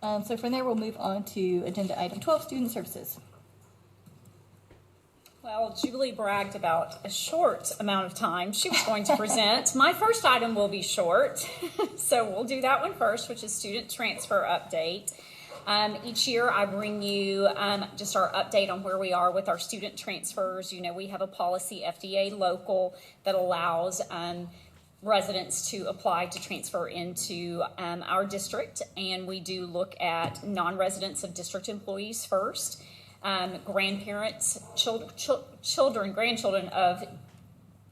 So from there, we'll move on to agenda item 12, student services. Well, Julie bragged about a short amount of time she was going to present. My first item will be short, so we'll do that one first, which is student transfer update. Each year I bring you just our update on where we are with our student transfers. You know, we have a policy, FDA local, that allows residents to apply to transfer into our district, and we do look at non-residents of district employees first. Grandparents, grandchildren of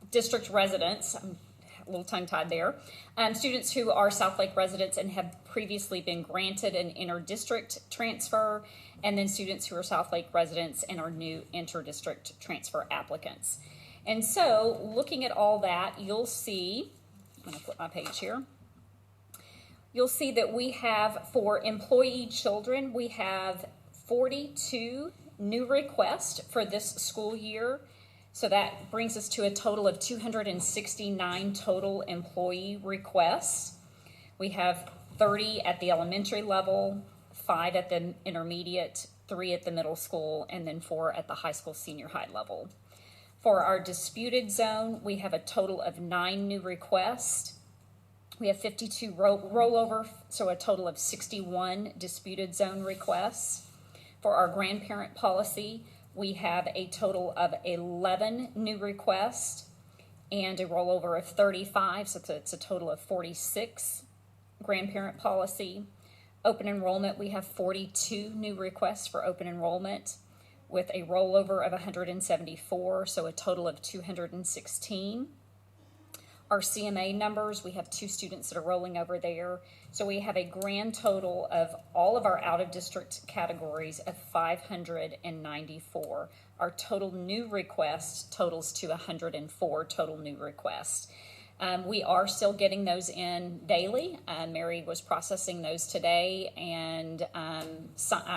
district residents, I'm a little tongue-tied there, students who are South Lake residents and have previously been granted an inter-district transfer, and then students who are South Lake residents and are new inter-district transfer applicants. And so, looking at all that, you'll see, I'm going to flip my page here, you'll see that we have, for employee children, we have 42 new requests for this school year. So that brings us to a total of 269 total employee requests. We have 30 at the elementary level, 5 at the intermediate, 3 at the middle school, and then 4 at the high school senior high level. For our disputed zone, we have a total of 9 new requests. We have 52 rollover, so a total of 61 disputed zone requests. For our grandparent policy, we have a total of 11 new requests and a rollover of 35, so it's a total of 46 grandparent policy. Open enrollment, we have 42 new requests for open enrollment with a rollover of 174, so a total of 216. Our CMA numbers, we have 2 students that are rolling over there. So we have a grand total of all of our out-of-district categories of 594. Our total new requests totals to 104 total new requests. We are still getting those in daily. Mary was processing those today, and I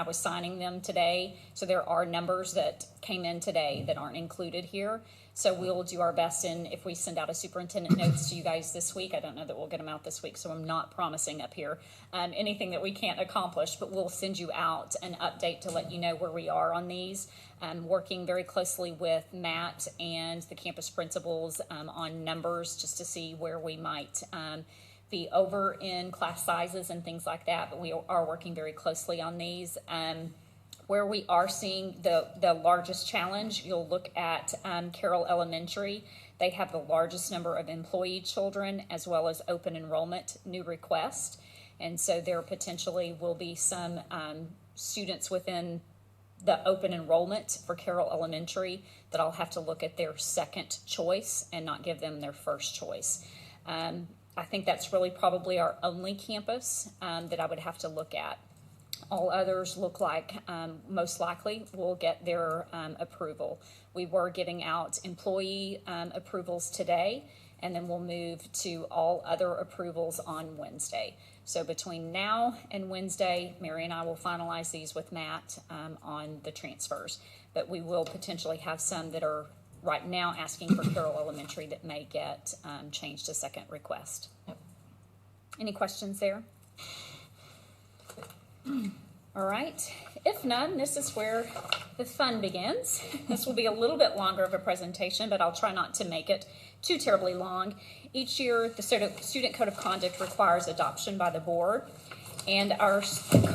was signing them today. So there are numbers that came in today that aren't included here. So we'll do our best, and if we send out a superintendent notes to you guys this week, I don't know that we'll get them out this week, so I'm not promising up here anything that we can't accomplish, but we'll send you out an update to let you know where we are on these. Working very closely with Matt and the campus principals on numbers just to see where we might be over in class sizes and things like that, but we are working very closely on these. Where we are seeing the largest challenge, you'll look at Carroll Elementary. They have the largest number of employee children as well as open enrollment new requests. And so there potentially will be some students within the open enrollment for Carroll Elementary that I'll have to look at their second choice and not give them their first choice. I think that's really probably our only campus that I would have to look at. All others look like most likely will get their approval. We were getting out employee approvals today, and then we'll move to all other approvals on Wednesday. So between now and Wednesday, Mary and I will finalize these with Matt on the transfers. But we will potentially have some that are right now asking for Carroll Elementary that may get changed to second request. Yep. Any questions there? All right, if none, this is where the fun begins. This will be a little bit longer of a presentation, but I'll try not to make it too terribly long. Each year, the Student Code of Conduct requires adoption by the board, and our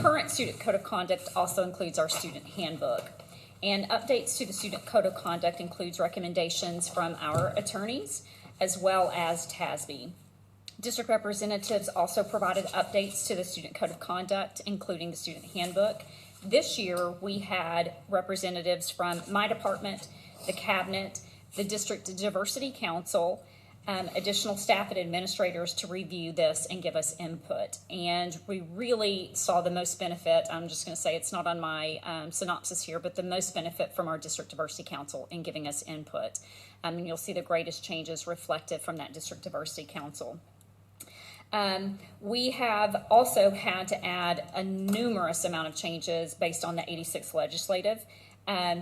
current Student Code of Conduct also includes our Student Handbook. And updates to the Student Code of Conduct includes recommendations from our attorneys as well as TASB. District representatives also provided updates to the Student Code of Conduct, including the Student Handbook. This year, we had representatives from my department, the cabinet, the District Diversity Council, additional staff and administrators to review this and give us input. And we really saw the most benefit, I'm just going to say it's not on my synopsis here, but the most benefit from our District Diversity Council in giving us input. And you'll see the greatest changes reflected from that District Diversity Council. We have also had to add a numerous amount of changes based on the 86 legislative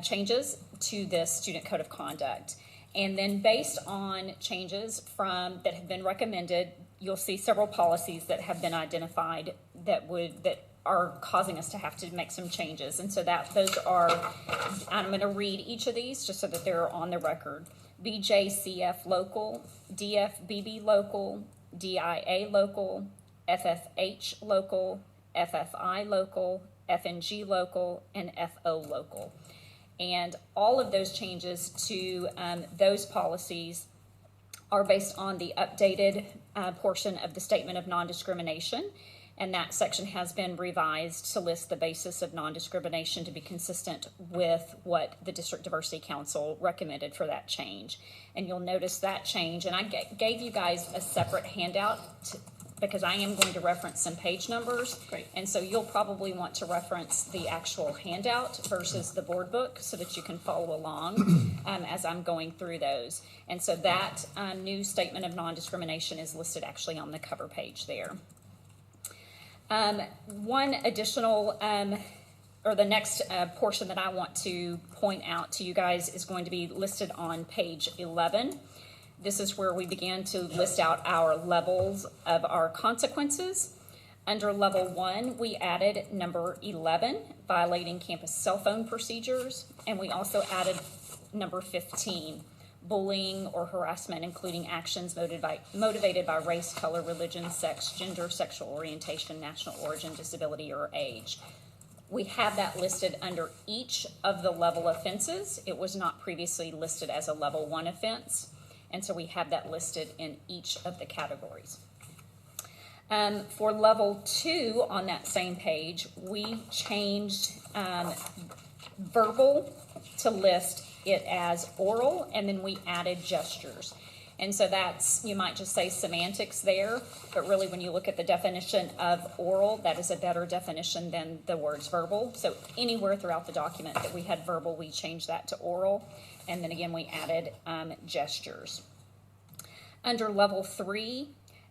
changes to this Student Code of Conduct. And then based on changes that have been recommended, you'll see several policies that have been identified that are causing us to have to make some changes. And so those are, I'm going to read each of these just so that they're on the record. BJCF local, DFBB local, DIA local, FFH local, FFI local, FNG local, and FO local. And all of those changes to those policies are based on the updated portion of the Statement of Non-Discrimination, and that section has been revised to list the basis of non-discrimination to be consistent with what the District Diversity Council recommended for that change. And you'll notice that change, and I gave you guys a separate handout because I am going to reference some page numbers. Great. And so you'll probably want to reference the actual handout versus the board book so that you can follow along as I'm going through those. And so that new Statement of Non-Discrimination is listed actually on the cover page there. One additional, or the next portion that I want to point out to you guys is going to be listed on page 11. This is where we began to list out our levels of our consequences. Under level 1, we added number 11, violating campus cell phone procedures, and we also added number 15, bullying or harassment, including actions motivated by race, color, religion, sex, gender, sexual orientation, national origin, disability, or age. We have that listed under each of the level offenses. It was not previously listed as a level 1 offense, and so we have that listed in each of the categories. For level 2 on that same page, we changed verbal to list it as oral, and then we added gestures. And so that's, you might just say semantics there, but really when you look at the definition of oral, that is a better definition than the words verbal. So anywhere throughout the document that we had verbal, we changed that to oral. And then again, we added gestures. Under level 3,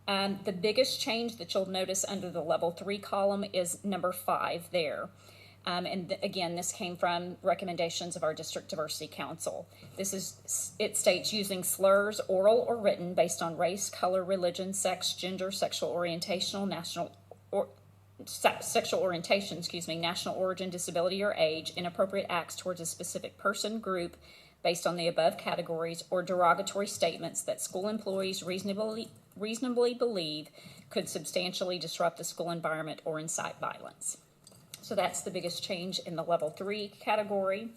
the biggest change that you'll notice under the level 3 column is number 5 there. Again, this came from recommendations of our District Diversity Council. It states using slurs, oral or written, based on race, color, religion, sex, gender, sexual orientation, national origin, disability, or age, inappropriate acts towards a specific person, group, based on the above categories, or derogatory statements that school employees reasonably believe could substantially disrupt the school environment or incite violence. So that's the biggest change in the level 3 category.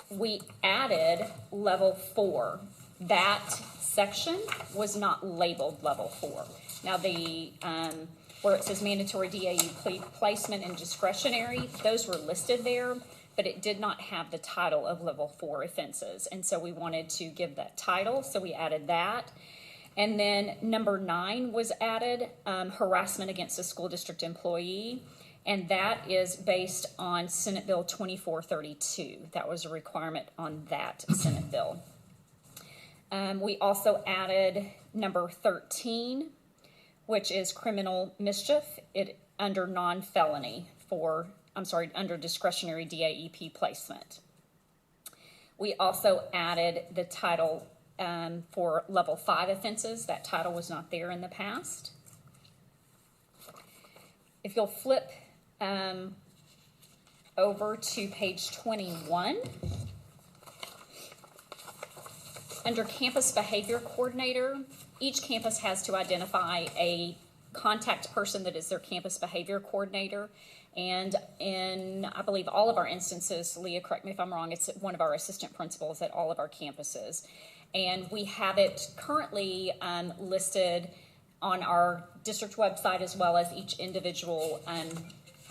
We added level 4. That section was not labeled level 4. Now where it says mandatory DAEP placement and discretionary, those were listed there, but it did not have the title of level 4 offenses. And so we wanted to give that title, so we added that. And then number 9 was added, harassment against a school district employee, and that is based on Senate Bill 2432. That was a requirement on that Senate bill. We also added number 13, which is criminal mischief, under non-felony under discretionary DAEP placement. We also added the title for level 5 offenses. That title was not there in the past. If you'll flip over to page 21, under campus behavior coordinator, each campus has to identify a contact person that is their campus behavior coordinator. And in, I believe, all of our instances, Leah, correct me if I'm wrong, it's one of our assistant principals at all of our campuses. And we have it currently listed on our district website as well as each individual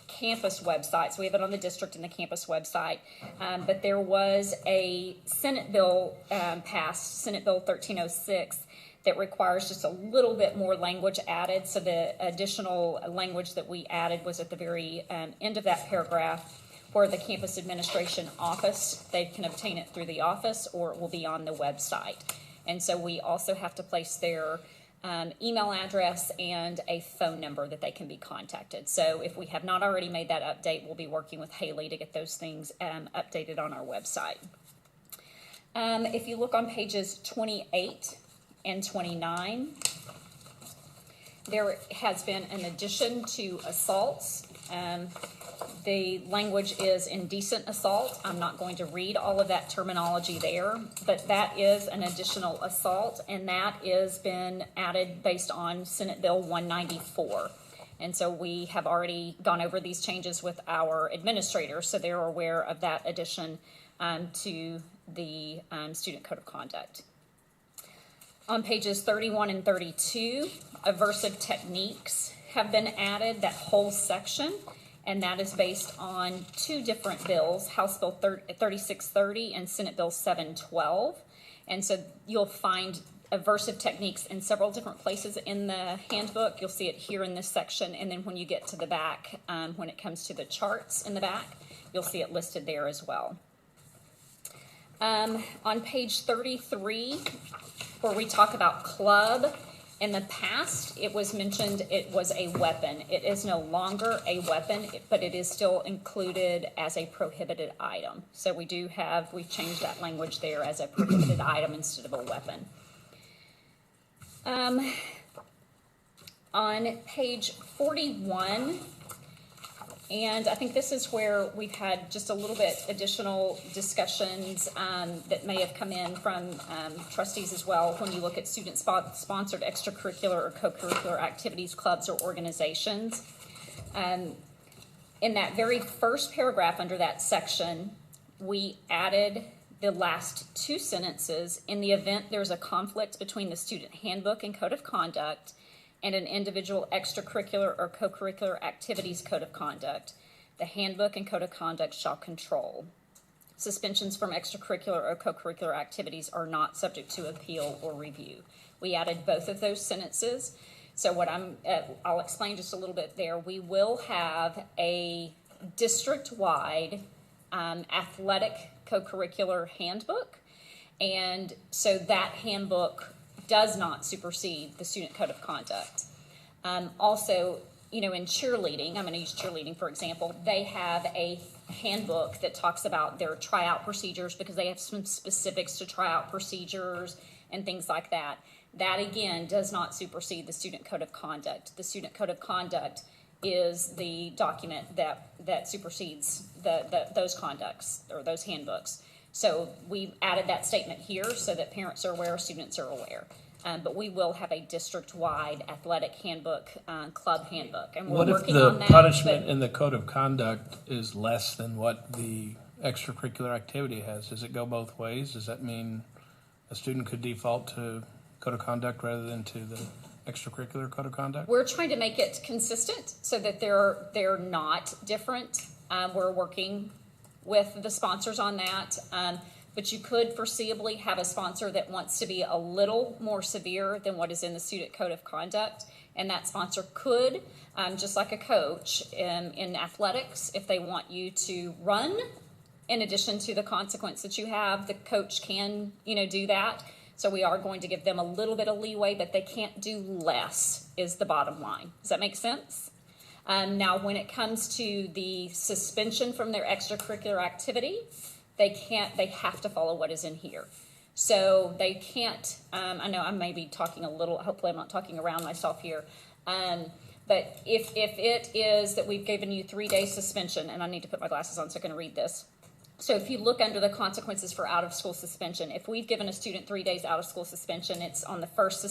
campus website. So we have it on the district and the campus website. But there was a Senate bill passed, Senate Bill 1306, that requires just a little bit more language added. So the additional language that we added was at the very end of that paragraph, where the campus administration office, they can obtain it through the office or it will be on the website. And so we also have to place their email address and a phone number that they can be contacted. So if we have not already made that update, we'll be working with Haley to get those things updated on our website. If you look on pages 28 and 29, There has been an addition to assaults. The language is indecent assault. I'm not going to read all of that terminology there, but that is an additional assault, and that is been added based on Senate Bill 194. And so we have already gone over these changes with our administrators, so they're aware of that addition to the Student Code of Conduct. On pages 31 and 32, aversive techniques have been added, that whole section, and that is based on two different bills, House Bill 3630 and Senate Bill 712. And so you'll find aversive techniques in several different places in the handbook. You'll see it here in this section, and then when you get to the back, when it comes to the charts in the back, you'll see it listed there as well. On page 33, where we talk about club, in the past it was mentioned it was a weapon. It is no longer a weapon, but it is still included as a prohibited item. So we've changed that language there as a prohibited item instead of a weapon. On page 41, and I think this is where we've had just a little bit additional discussions that may have come in from trustees as well when you look at student-sponsored extracurricular or co-curricular activities, clubs, or organizations. In that very first paragraph under that section, we added the last two sentences: in the event there's a conflict between the student handbook and code of conduct and an individual extracurricular or co-curricular activities code of conduct, the handbook and code of conduct shall control. Suspensions from extracurricular or co-curricular activities are not subject to appeal or review. We added both of those sentences. So what I'll explain just a little bit there. We will have a district-wide athletic co-curricular handbook, and so that handbook does not supersede the student code of conduct. Also, in cheerleading, I'm going to use cheerleading for example, they have a handbook that talks about their tryout procedures because they have some specifics to tryout procedures and things like that. That again does not supersede the student code of conduct. The student code of conduct is the document that supersedes those conducts or those handbooks. So we added that statement here so that parents are aware, students are aware. But we will have a district-wide athletic handbook, club handbook, and we're working on that. What if the punishment in the code of conduct is less than what the extracurricular activity has? Does it go both ways? Does that mean a student could default to code of conduct rather than to the extracurricular code of conduct? We're trying to make it consistent so that they're not different. We're working with the sponsors on that. But you could foreseeably have a sponsor that wants to be a little more severe than what is in the student code of conduct. And that sponsor could, just like a coach in athletics, if they want you to run in addition to the consequence that you have, the coach can, do that. So we are going to give them a little bit of leeway, but they can't do less is the bottom line. Does that make sense? Now, when it comes to the suspension from their extracurricular activity, they have to follow what is in here. So they can't, I know I may be talking a little, hopefully I'm not talking around myself here, but if it is that we've given you 3-day suspension, and I need to put my glasses on so I can read this. So if you look under the consequences for out-of-school suspension, if we've given a student 3 days out-of-school suspension, it's on the first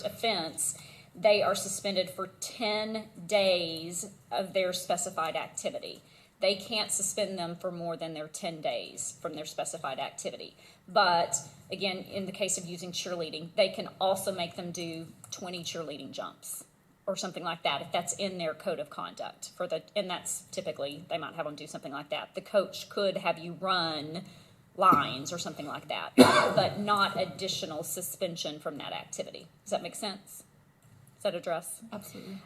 offense, they are suspended for 10 days of their specified activity. They can't suspend them for more than their 10 days from their specified activity. But again, in the case of using cheerleading, they can also make them do 20 cheerleading jumps or something like that if that's in their code of conduct. And that's typically, they might have them do something like that. The coach could have you run lines or something like that, but not additional suspension from that activity. Does that make sense? Does that address? Absolutely.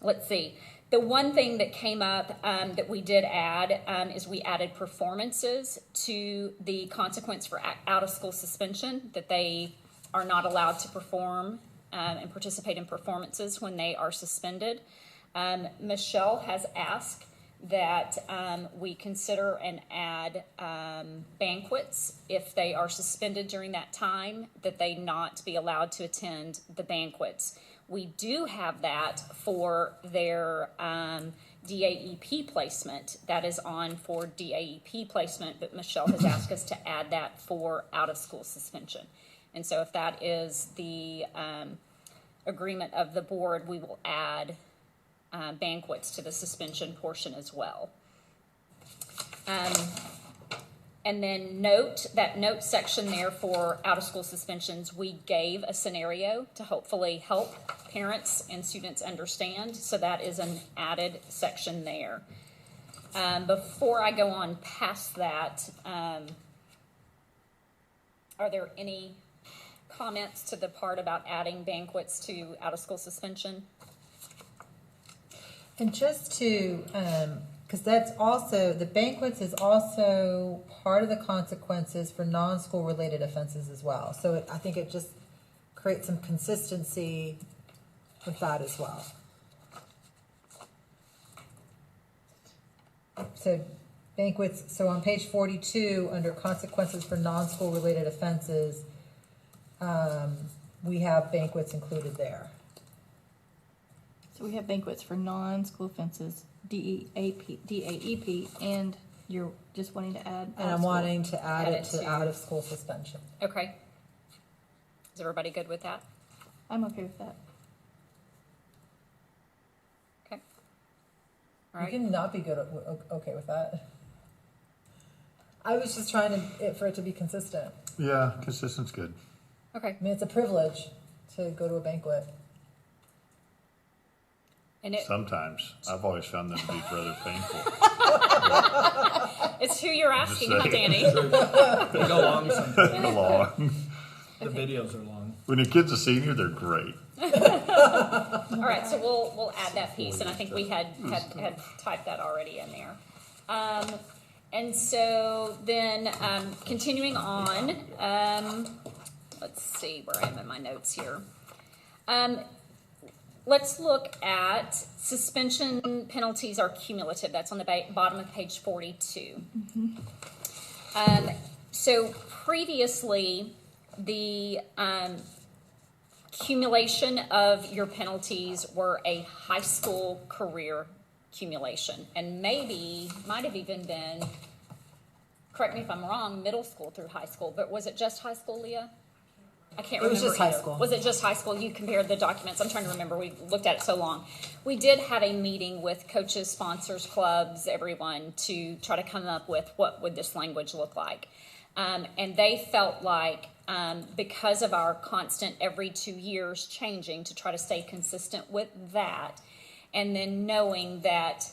Let's see. The one thing that came up that we did add is we added performances to the consequence for out-of-school suspension, that they are not allowed to perform and participate in performances when they are suspended. Mischelle has asked that we consider and add banquets if they are suspended during that time, that they not be allowed to attend the banquets. We do have that for their DAEP placement. That is on for DAEP placement, but Mischelle has asked us to add that for out-of-school suspension. And so if that is the agreement of the board, we will add banquets to the suspension portion as well. And then note section there for out-of-school suspensions, we gave a scenario to hopefully help parents and students understand. So that is an added section there. Before I go on past that, are there any comments to the part about adding banquets to out-of-school suspension? And just to, because that's also, the banquets is also part of the consequences for non-school related offenses as well. So I think it just creates some consistency with that as well. So banquets, so on page 42, under consequences for non-school related offenses, we have banquets included there. So we have banquets for non-school offenses, DAEP, and you're just wanting to add. And I'm wanting to add it to out-of-school suspension. Okay. Is everybody good with that? I'm okay with that. Okay. All You right. can not be good, okay with that. I was just trying for it to be consistent. Yeah, consistent's good. Okay. I mean, it's a privilege to go to a banquet. And Sometimes. I've always found them to be rather painful. it's who you're asking, huh, saying. Danny? They go long sometimes. They're long. The videos are long. When your kid's a senior, they're great. All right, so we'll add that piece, and I think we had typed that already in there. And so then continuing on, let's see where I am in my notes here. Let's look at suspension penalties are cumulative. That's on the bottom of page 42. So previously, the accumulation of your penalties were a high school career accumulation, and might have even been, correct me if I'm wrong, middle school through high school, but was it just high school, Leah? I can't remember. It was just high either. school. Was it just high school? You compared the documents. I'm trying to remember. We looked at it so long. We did have a meeting with coaches, sponsors, clubs, everyone to try to come up with what would this language look like. And they felt like because of our constant every 2 years changing to try to stay consistent with that, and then knowing that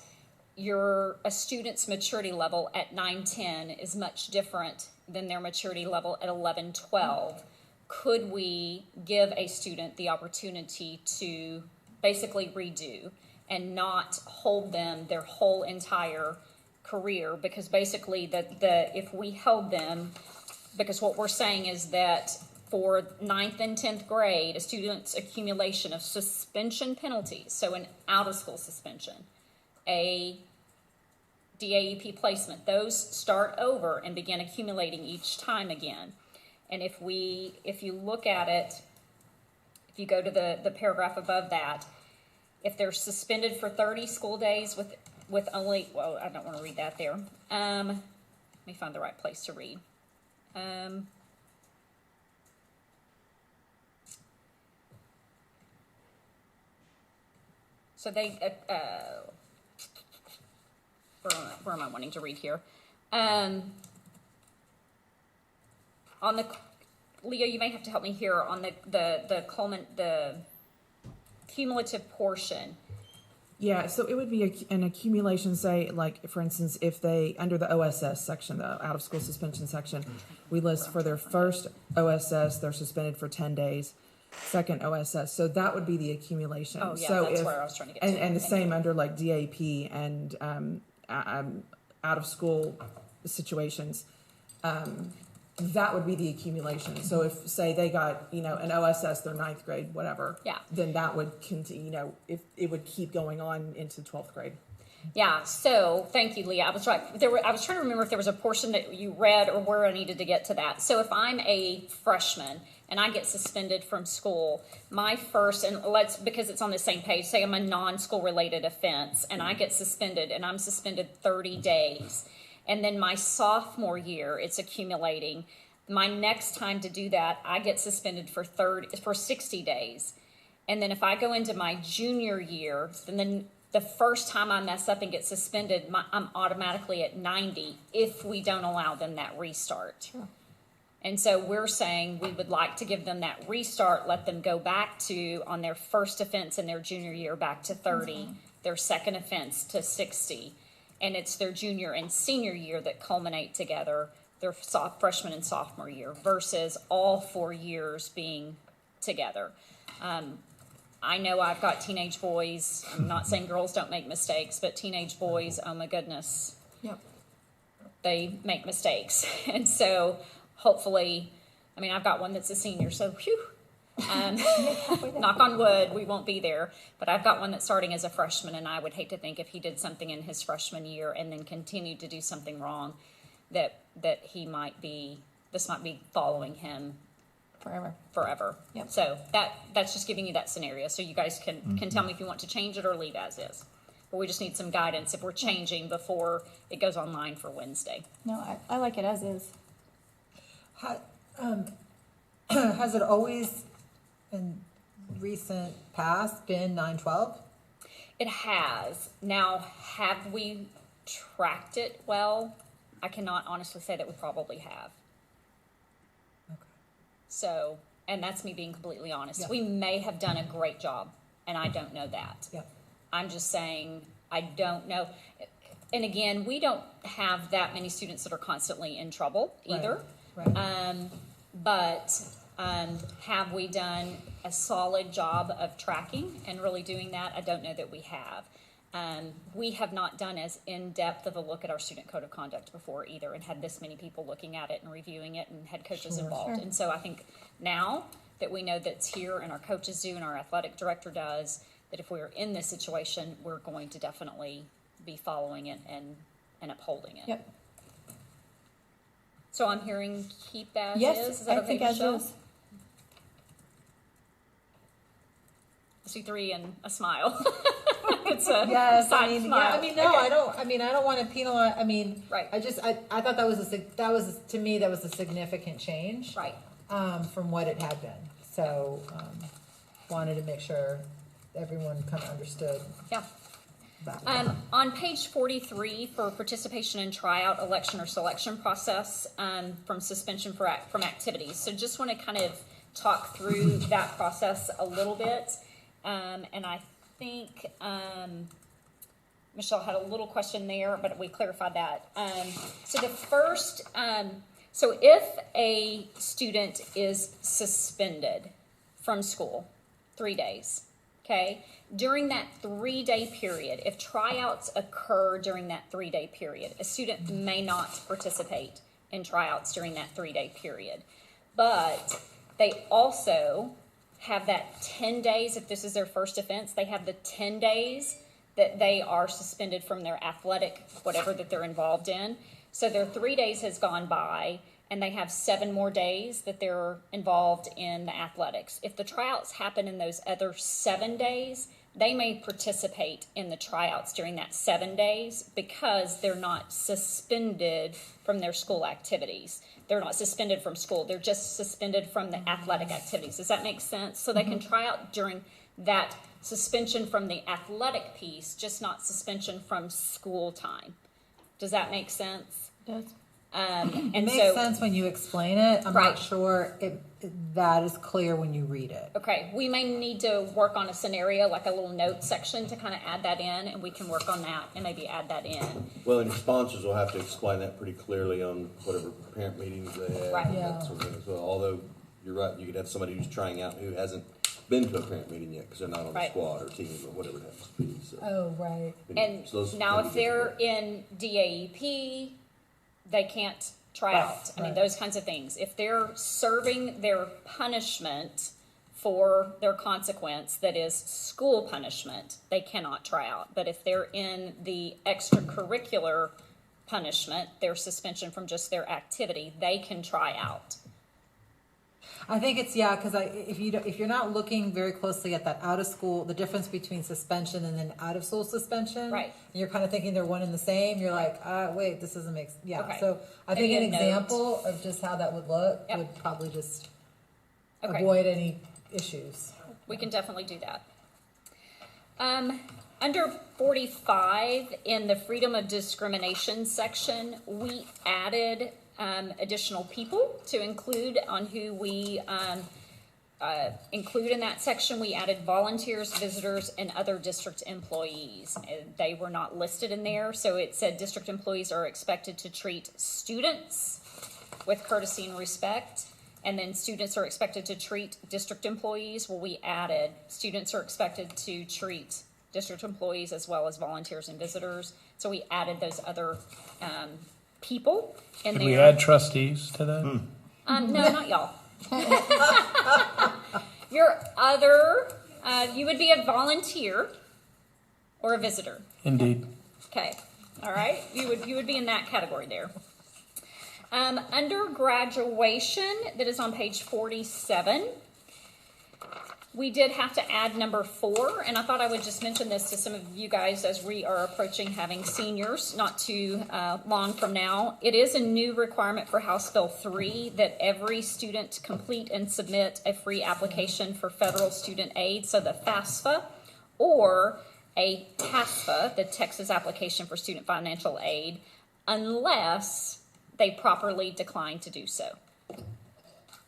a student's maturity level at 9-10 is much different than their maturity level at 11-12, could we give a student the opportunity to basically redo and not hold them their whole entire career? Because basically if we held them, because what we're saying is that for 9th and 10th grade, a student's accumulation of suspension penalties, so an out-of-school suspension, a DAEP placement, those start over and begin accumulating each time again. And if you look at it, if you go to the paragraph above that, if they're suspended for 30 school days with only, well, I don't want to read that there. Let me find the right place to read. So they, where am I wanting to read here? On the, Leo, you may have to help me here on the cumulative portion. Yeah, so it would be an accumulation, say, like, for instance, if they, under the OSS section, the out-of-school suspension section, we list for their first OSS, they're suspended for 10 days, second OSS, so that would be the accumulation. Oh, yeah, so that's where I was trying to get to. And the same under, like, DAP and out-of-school situations, that would be the accumulation. So if, say, they got, an OSS, their 9th grade, whatever, Yeah. then that would continue, if it would keep going on into 12th grade. Yeah, so thank you, Leah. I was right. I was trying to remember if there was a portion that you read or where I needed to get to that. So if I'm a freshman and I get suspended from school, my first, and because it's on the same page, say I'm a non-school related offense and I get suspended and I'm suspended 30 days. And then my sophomore year, it's accumulating. My next time to do that, I get suspended for 60 days. And then if I go into my junior year, then the first time I mess up and get suspended, I'm automatically at 90 if we don't allow them that restart. Sure. And so we're saying we would like to give them that restart, let them go back to, on their first offense in their junior year, back to 30, their second offense to 60. And it's their junior and senior year that culminate together, their freshman and sophomore year, versus all 4 years being together. I know I've got teenage boys. I'm not saying girls don't make mistakes, but teenage boys, oh my goodness, Yep. they make mistakes. And so hopefully, I mean, I've got one that's a senior, so whew, knock on wood, we won't be there. But I've got one that's starting as a freshman, and I would hate to think if he did something in his freshman year and then continued to do something wrong, that this might be following him forever. Yep. So that's just giving you that scenario. So you guys can tell me if you want to change it or leave as is. But we just need some guidance if we're changing before it goes online for Wednesday. No, I like it as is. Has it always in recent past been 9/12? It has. Now, have we tracked it well? I cannot honestly say that we probably have. Okay. So, and that's me being completely honest. Yeah. We may have done a great job, and I don't know that. Yeah. I'm just saying I don't know. And again, we don't have that many students that are constantly in trouble either. Right. But have we done a solid job of tracking and really doing that? I don't know that we have. We have not done as in-depth of a look at our student code of conduct before either, and had this many people looking at it and reviewing it and had coaches involved. Sure. And so I think now that we know that's here and our coaches do and our athletic director does, that if we're in this situation, we're going to definitely be following it and upholding it. Yep. So I'm hearing keep as is. Yes, Is that I okay, think as Mischelle? is. I see 3 and a smile. It's a Yes, side I mean, smile. yeah, I mean, no, Okay. I don't want to penalize. I mean, Right. I thought that was to me that was a significant change, Right. from what it had been. So, wanted to make sure everyone kind of understood Yeah. that. On page 43 for participation in tryout, election, or selection process, from suspension from activities. So just want to kind of talk through that process a little bit. And I think Mischelle had a little question there, but we clarified that. So the first, so if a student is suspended from school 3 days, okay, during that 3-day period, if tryouts occur during that 3-day period, a student may not participate in tryouts during that 3-day period. But they also have that 10 days, if this is their first offense, they have the 10 days that they are suspended from their athletic, whatever that they're involved in. So their 3 days has gone by, and they have 7 more days that they're involved in the athletics. If the tryouts happen in those other 7 days, they may participate in the tryouts during that 7 days because they're not suspended from their school activities. They're not suspended from school. They're just suspended from the athletic activities. Does that make sense? So they can try out during that suspension from the athletic piece, just not suspension from school time. Does that make sense? It does. And It makes so, sense when you explain it. I'm Right. not sure that is clear when you read it. okay, we may need to work on a scenario, like a little note section to kind of add that in, and we can work on that and maybe add that in. Well, and your sponsors will have to explain that pretty clearly on whatever parent meetings they have. Right. and Yeah. that sort of thing as well. Although, you're right, you could have somebody who's trying out who hasn't been to a parent meeting yet because they're not on the Right. squad or team or whatever it happens to be, so. Oh, right. And So those now can if be they're different. in DAEP, they can't try Right, out. I mean, right. those kinds of things. If they're serving their punishment for their consequence that is school punishment, they cannot try out. But if they're in the extracurricular punishment, their suspension from just their activity, they can try out. I think it's, because if you're not looking very closely at that out of school, the difference between suspension and then out of school suspension, Right. and you're kind of thinking they're one and the same, you're like, wait, this doesn't make, Okay. So I think Maybe an a note. example of just how that would look Yep. would probably just Okay. avoid any issues. We can definitely do that. Under 45, in the freedom of discrimination section, we added additional people to include on who we include in that section. We added volunteers, visitors, and other district employees. They were not listed in there, so it said district employees are expected to treat students with courtesy and respect. And then students are expected to treat district employees. Well, we added students are expected to treat district employees as well as volunteers and visitors. So we added those other people in Could there. we add trustees to that? No, not y'all. Your other, you would be a volunteer or a visitor. Indeed. Okay, all right. You would be in that category there. Under graduation, that is on page 47, we did have to add number 4, and I thought I would just mention this to some of you guys as we are approaching having seniors not too long from now. It is a new requirement for House Bill 3 that every student complete and submit a free application for federal student aid, so the FAFSA, or a TASFA, the Texas Application for Student Financial Aid, unless they properly decline to do so.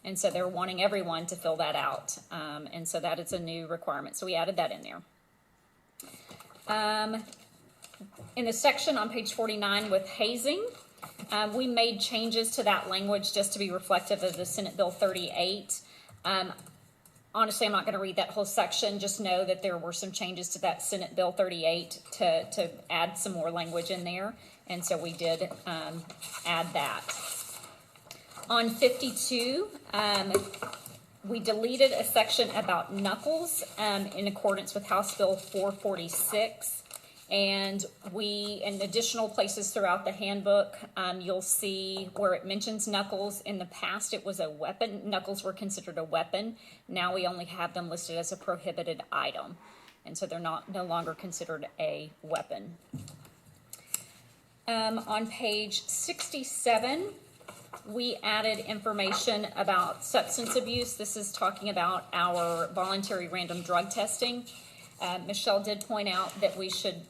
And so they're wanting everyone to fill that out. And so that is a new requirement. So we added that in there. In the section on page 49 with hazing, we made changes to that language just to be reflective of the Senate Bill 38. Honestly, I'm not going to read that whole section. Just know that there were some changes to that Senate Bill 38 to add some more language in there. And so we did add that. On 52, we deleted a section about knuckles in accordance with House Bill 446. And in additional places throughout the handbook, you'll see where it mentions knuckles. In the past, it was a weapon. Knuckles were considered a weapon. Now we only have them listed as a prohibited item. And so they're no longer considered a weapon. On page 67, we added information about substance abuse. This is talking about our voluntary random drug testing. Mischelle did point out that we should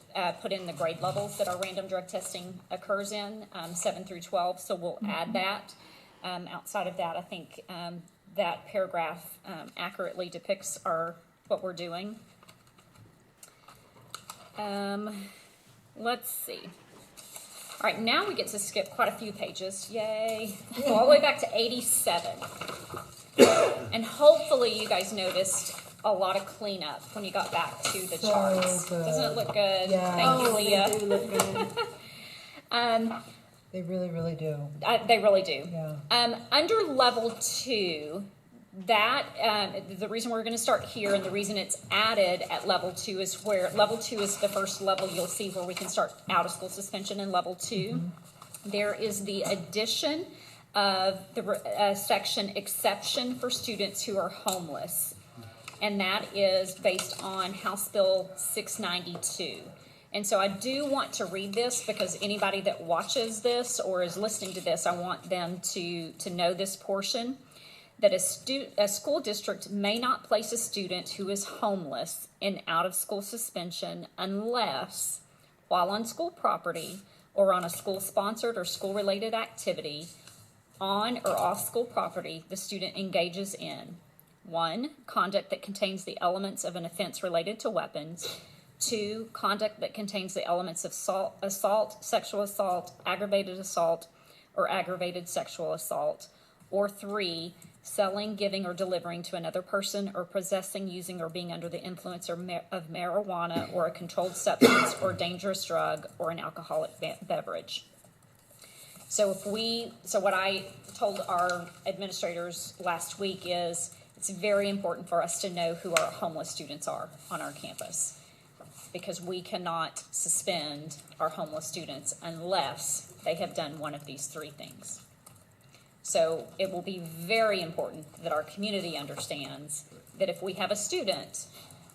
put in the grade levels that our random drug testing occurs in, 7 through 12, so we'll add that. Outside of that, I think that paragraph accurately depicts what we're doing. Let's see. All right, now we get to skip quite a few pages. Yay. Go all the way back to 87. And hopefully you guys noticed a lot of cleanup when you got back to the charts. good. Doesn't it look good? Yeah. Thank you, Leah. They do look good. They really, really do. They really do. Yeah. Under level 2, the reason we're going to start here and the reason it's added at level 2 is where level 2 is the first level you'll see where we can start out of school suspension in level 2. Mm-hmm. There is the addition of the section exception for students who are homeless, and that is based on House Bill 692. And so I do want to read this because anybody that watches this or is listening to this, I want them to know this portion. That a school district may not place a student who is homeless in out-of-school suspension unless, while on school property or on a school-sponsored or school-related activity, on or off school property, the student engages in 1, conduct that contains the elements of an offense related to weapons, 2, conduct that contains the elements of assault, sexual assault, aggravated assault, or aggravated sexual assault, or 3, selling, giving, or delivering to another person, or possessing, using, or being under the influence of marijuana or a controlled substance or dangerous drug or an alcoholic beverage. So what I told our administrators last week is It's very important for us to know who our homeless students are on our campus, because we cannot suspend our homeless students unless they have done one of these three things. So it will be very important that our community understands that if we have a student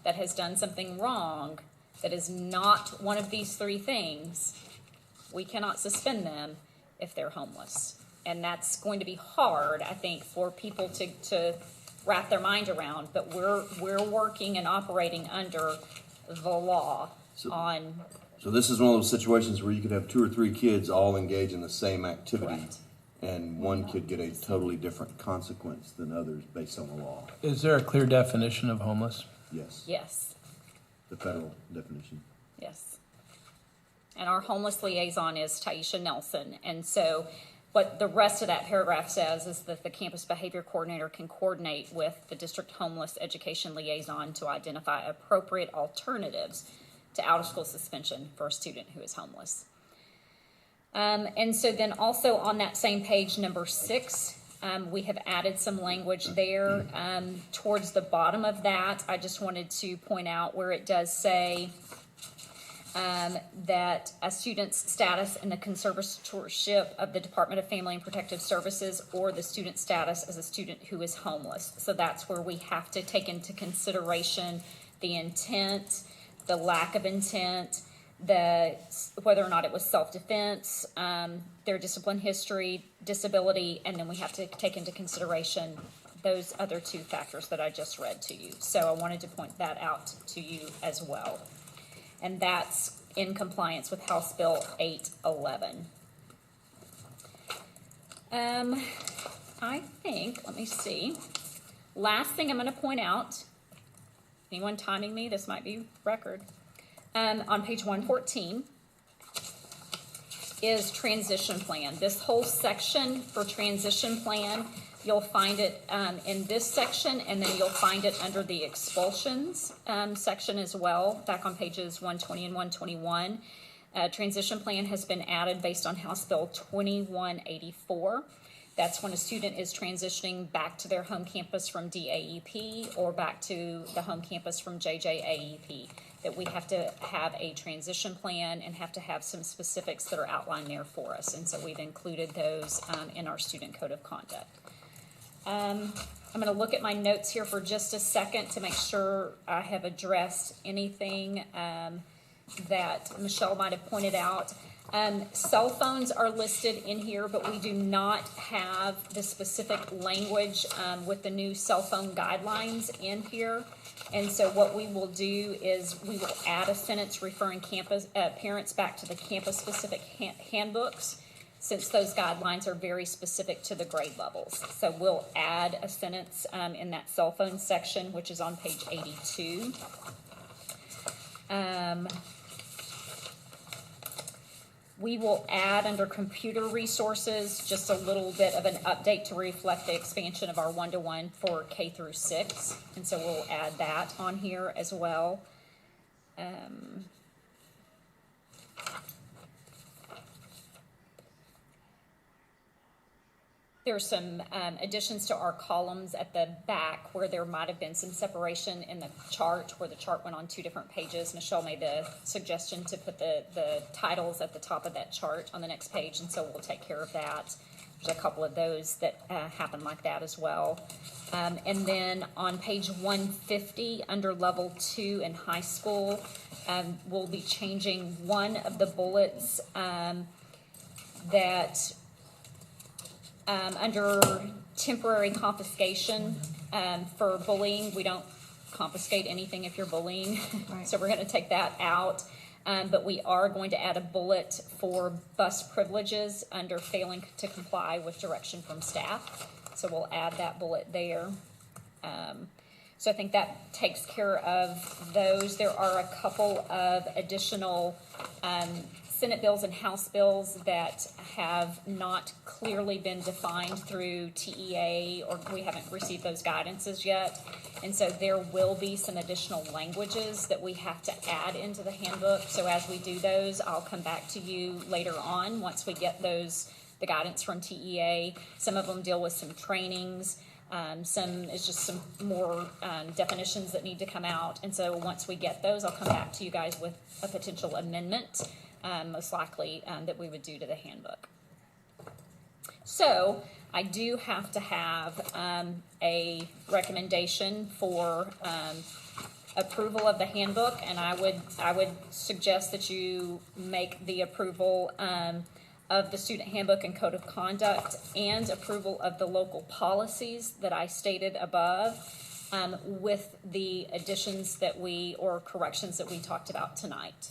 that has done something wrong that is not one of these three things, we cannot suspend them if they're homeless. And that's going to be hard, I think, for people to wrap their mind around, but we're working and operating under the law on. So this is one of those situations where you could have 2 or 3 kids all engage in the same activity. Correct. And one could get a totally different consequence than others based on the law. Is there a clear definition of homeless? Yes. Yes. The federal definition. Yes. And our homeless liaison is Tisha Nelson. And so what the rest of that paragraph says is that the campus behavior coordinator can coordinate with the district homeless education liaison to identify appropriate alternatives to out-of-school suspension for a student who is homeless. And so then also on that same page, number 6, we have added some language there. Towards the bottom of that, I just wanted to point out where it does say that a student's status in the conservatorship of the Department of Family and Protective Services, or the student's status as a student who is homeless. So that's where we have to take into consideration the intent, the lack of intent, whether or not it was self-defense, their discipline history, disability, and then we have to take into consideration those other 2 factors that I just read to you. So I wanted to point that out to you as well. And that's in compliance with House Bill 811. I think, let me see. Last thing I'm going to point out, anyone timing me? This might be record. On page 114 is transition plan. This whole section for transition plan, you'll find it in this section, and then you'll find it under the expulsions section as well, back on pages 120 and 121. Transition plan has been added based on House Bill 2184. That's when a student is transitioning back to their home campus from DAEP or back to the home campus from JJAEP. That we have to have a transition plan and have to have some specifics that are outlined there for us. And so we've included those in our student code of conduct. I'm going to look at my notes here for just a second to make sure I have addressed anything that Mischelle might have pointed out. Cell phones are listed in here, but we do not have the specific language with the new cell phone guidelines in here. And so what we will do is we will add a sentence referring parents back to the campus-specific handbooks, since those guidelines are very specific to the grade levels. So we'll add a sentence in that cell phone section, which is on page 82. We will add under computer resources just a little bit of an update to reflect the expansion of our 1-to-1 for K through 6. And so we'll add that on here as well. There's some additions to our columns at the back where there might have been some separation in the chart, where the chart went on 2 different pages. Mischelle made the suggestion to put the titles at the top of that chart on the next page, and so we'll take care of that. There's a couple of those that happen like that as well. And then on page 150, under level 2 in high school, we'll be changing one of the bullets that under temporary confiscation for bullying. We don't confiscate anything if you're bullying, Right. So we're going to take that out. But we are going to add a bullet for bus privileges under failing to comply with direction from staff. So we'll add that bullet there. So I think that takes care of those. There are a couple of additional Senate bills and House bills that have not clearly been defined through TEA, or we haven't received those guidances yet. And so there will be some additional languages that we have to add into the handbook. So as we do those, I'll come back to you later on once we get those the guidance from TEA. Some of them deal with some trainings. Some is just some more definitions that need to come out. And so once we get those, I'll come back to you guys with a potential amendment, most likely that we would do to the handbook. So I do have to have a recommendation for approval of the handbook, and I would suggest that you make the approval of the student handbook and code of conduct and approval of the local policies that I stated above, with the additions that or corrections that we talked about tonight.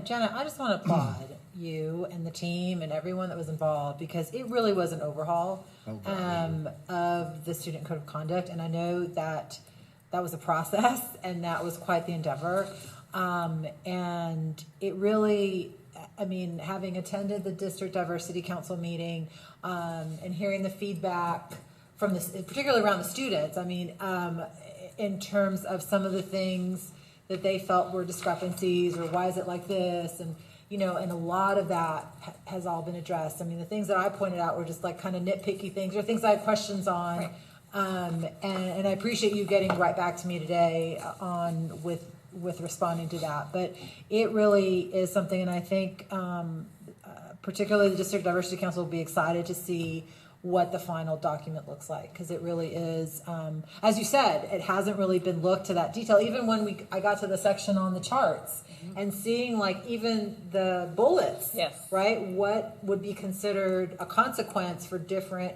Jenna, I just want to applaud you and the team and everyone that was involved, because it really was an overhaul of the student code of conduct. And I know that was a process and that was quite the endeavor. And it really, I mean, having attended the district diversity council meeting, and hearing the feedback from particularly around the students, I mean, in terms of some of the things that they felt were discrepancies, or why is it like this? And, you know, and a lot of that has all been addressed. I mean, the things that I pointed out were just like kind of nitpicky things, or things I had questions on. Right. And I appreciate you getting right back to me today on with responding to that. But it really is something, and I think particularly the District Diversity Council will be excited to see what the final document looks like, because it really is, as you said, it hasn't really been looked to that detail. Even when I got to the section on the charts, and seeing like even the bullets, Yes. right? What would be considered a consequence for different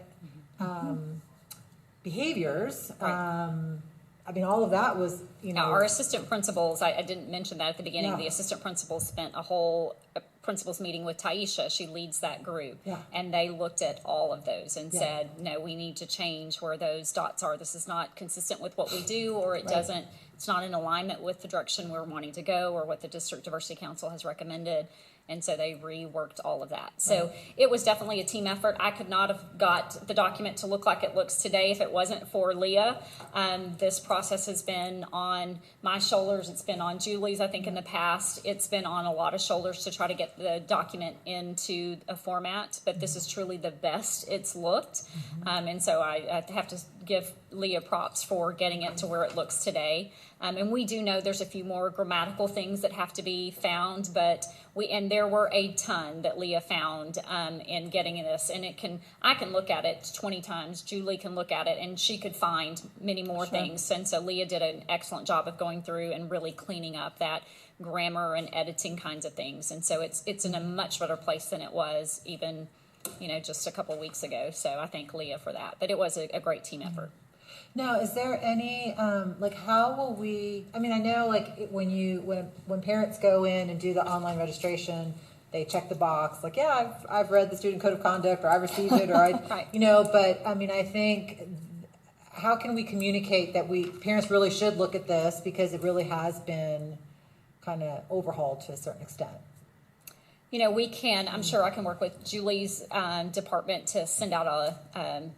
behaviors? Right. I mean, all of that was, you know. Now, our assistant principals, I didn't mention that at the beginning. Yeah. The assistant principals spent a whole principals meeting with Tisha. She leads that group. Yeah. And they looked at all of those and said, no, we need to change where those dots are. This is not consistent with what we do, or it doesn't, it's not in alignment with the direction we're wanting to go, or what the District Diversity Council has recommended. And so they reworked all of that. So it was definitely a team effort. I could not have got the document to look like it looks today if it wasn't for Leah. This process has been on my shoulders. It's been on Julie's, I think, in the past. It's been on a lot of shoulders to try to get the document into a format. But this is truly the best it's looked. And so I have to give Leah props for getting it to where it looks today. And we do know there's a few more grammatical things that have to be found, but there were a ton that Leah found in getting this, and I can look at it 20 times. Julie can look at it, and she could find many more things. And so Leah did an excellent job of going through and really cleaning up that grammar and editing kinds of things. And so it's in a much better place than it was even, just a couple weeks ago. So I thank Leah for that. But it was a great team effort. Now, is there any, how will we, I mean, I know when parents go in and do the online registration, they check the box, like, yeah, I've read the student code of conduct, or I received it, or Right. But I mean, I think, how can we communicate that parents really should look at this, because it really has been kind of overhauled to a certain extent? I'm sure I can work with Julie's department to send out a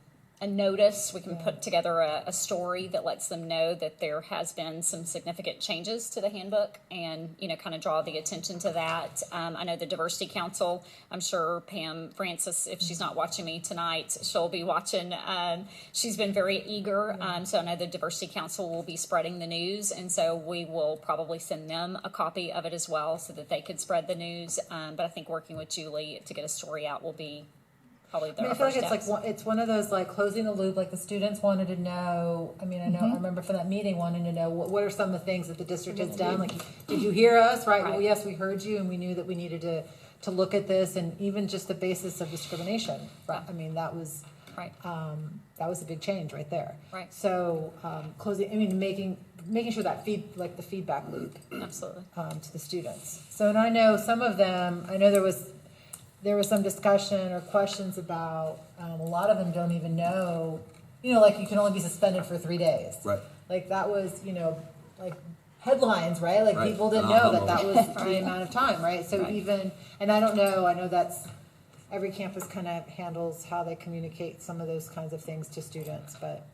notice. We can put together a story that lets them know that there has been some significant changes to the handbook, and kind of draw the attention to that. I know the Diversity Council, I'm sure Pam Francis, if she's not watching me tonight, she'll be watching. She's been very eager, so I know the Diversity Council will be spreading the news, and so we will probably send them a copy of it as well, so that they could spread the news. But I think working with Julie to get a story out will be probably I feel like it's one of those, like, closing the loop. Like, the students wanted to know. I mean, I remember from that meeting wanting to know what are some of the things that the district has done. Like, did you hear us? Right. Well, yes, we heard you, and we knew that we needed to look at this, and even just the basis of discrimination. Right. I mean, that was right. That was a big change right there. Right. So making sure that the feedback loop. Absolutely. To the students. So, and I know some of them. I know there was some discussion or questions about, a lot of them don't even know, like, you can only be suspended for 3 days. Right. Like, that was, like, headlines, right? Like, Right. people didn't know that was the amount of time, right? So and I don't know, I know that's, every campus kind of handles how they communicate some of those kinds of things to students, but.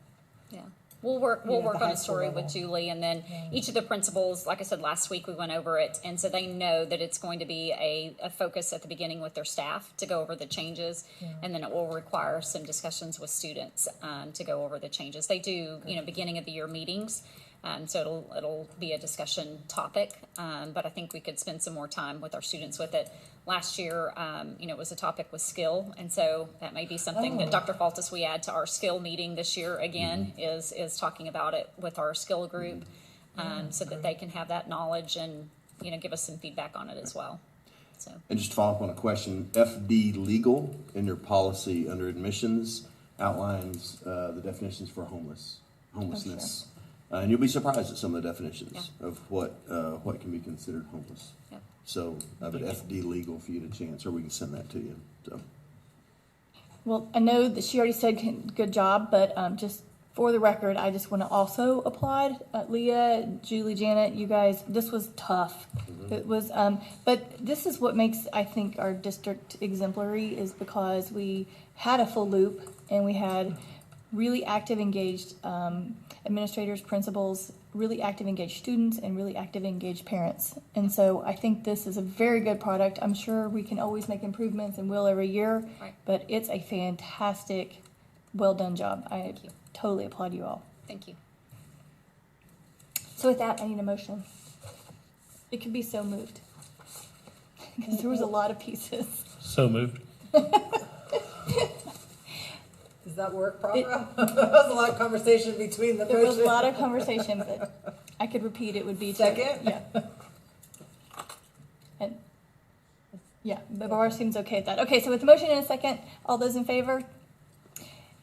Yeah. We'll work Yeah, on the high a school story level. with Julie, and then each of the principals, like I said last week, we went over it, and so they know that it's going to be a focus at the beginning with their staff to go over the changes, and then it will require some discussions with students to go over the changes. They do, beginning of the year meetings, so it'll be a discussion topic, but I think we could spend some more time with our students with it. Last year, it was a topic with skill, and so that may be something that Dr. Faltis we add to our skill meeting this year again, is talking about it with our skill group, so that they can have that knowledge and, give us some feedback on it as well. So, And just to follow up on a question, FD legal in your policy under admissions outlines the definitions for homelessness. And you'll be surprised at some of the definitions of what can be considered homeless. Yep. So I would FD legal if you get a chance, or we can send that to you. So Well, I know that she already said good job, but just for the record, I just want to also applaud Leah, Julie, Janet, you guys. This was tough. It was, but this is what makes, I think, our district exemplary, is because we had a full loop and we had really active, engaged administrators, principals, really active, engaged students, and really active, engaged parents. And so I think this is a very good product. I'm sure we can always make improvements and will every year, Right. but it's a fantastic, well done job. I totally applaud you all. thank you. So with that, I need a motion. It could be so moved. Because there was a lot of pieces. So moved. Does that work, proper? That was a lot of conversation between the There was a motion. lot of conversation, but I could repeat it would be to- Second? Yeah. And, yeah, but Barbara seems okay with that. Okay, so with the motion in a second, all those in favor?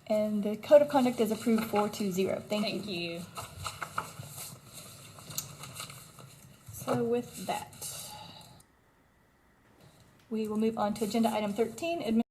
And the code of conduct is approved 4-0. Thank you. Thank you. So with that, we will move on to agenda item 13,